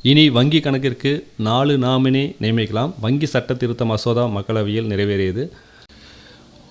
இனி வங்கி கணக்கிற்கு 4 நாமினி நியமிக்கலாம். வங்கி சட்ட திருத்த மசோதா மக்களவையில் நிறைவேறியது.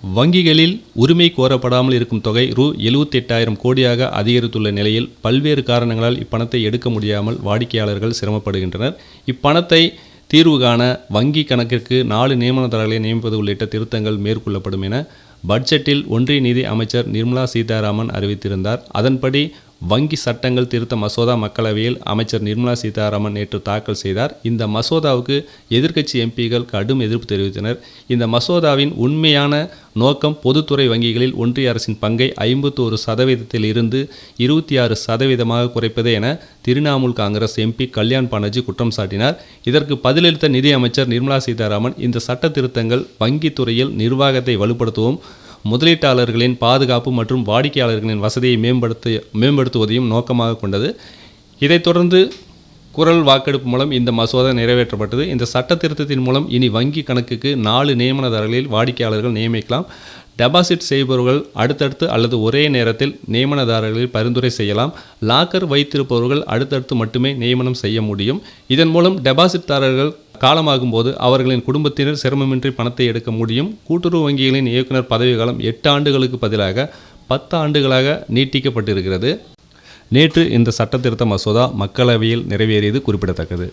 வங்கிகளில் உரிமை கோரப்படாமல் இருக்கும் தொகை ரூ.78,000 கோடியாக அதிகரித்துள்ள நிலையில் பல்வேறு காரணங்களால் இப்பணத்தை எடுக்க முடியாமல் வாடிக்கையாளர்கள் சிரமப்படுகின்றனர். இப்பணத்தை தீர்வு காண வங்கி கணக்கிற்கு 4 நியமனதாரர்களை நியமிப்பது உள்ளிட்ட திருத்தங்கள் மேற்கொள்ளப்படும் என பட்ஜெட்டில் ஒன்றிய நிதி அமைச்சர் நிர்மலா சீதாராமன் அறிவித்திருந்தார். அதன்படி வங்கி சட்டங்கள் திருத்த மசோதா மக்களவையில் அமைச்சர் நிர்மலா சீதாராமன் நேற்று தாக்கல் செய்தார். இந்த மசோதாவுக்கு எதிர்க்கட்சி எம்பிக்கள் கடும் எதிர்ப்பு தெரிவித்தனர். இந்த மசோதாவின் உண்மையான நோக்கம் பொதுத்துறை வங்கிகளில் ஒன்றிய அரசின் பங்கை 51% இருந்து 26% குறைப்பதே என திரிணாமுல் காங்கிரஸ் எம்பி கல்யாண் பானர்ஜி குற்றம் சாட்டினார். இதற்கு பதிலளித்த நிதி அமைச்சர் நிர்மலா சீதாராமன் இந்த சட்ட திருத்தங்கள் வங்கித்துறையில் நிர்வாகத்தை வலுப்படுத்தவும் முதலீட்டாளர்களின் பாதுகாப்பு மற்றும் வாடிக்கையாளர்களின் வசதியை மேம்படுத்துவதையும் நோக்கமாக கொண்டது. இதைத் தொடர்ந்து குரல் வாக்கெடுப்பு மூலம் இந்த மசோதா நிறைவேற்றப்பட்டது. இந்த சட்ட திருத்தத்தின் மூலம் இனி வங்கி கணக்குக்கு 4 நியமனதாரர்களில் வாடிக்கையாளர்கள் நியமிக்கலாம். டெபாசிட் செய்பவர்கள் அடுத்தடுத்து அல்லது ஒரே நேரத்தில் நியமனதாரர்களில் பரிந்துரை செய்யலாம். லாக்கர் வைத்திருப்பவர்கள் அடுத்தடுத்து மட்டுமே நியமனம் செய்ய முடியும். இதன் மூலம் டெபாசிட்தாரர்கள் காலமாகும் போது அவர்களின் குடும்பத்தினர் சிரமமின்றி பணத்தை எடுக்க முடியும். கூட்டுறவு வங்கிகளின் இயக்குனர் பதவிக்காலம் 8 ஆண்டுகளுக்கு பதிலாக 10 ஆண்டுகளாக நீட்டிக்கப்பட்டிருக்கிறது. நேற்று இந்த சட்ட திருத்த மசோதா மக்களவையில் நிறைவேறியது குறிப்பிடத்தக்கது.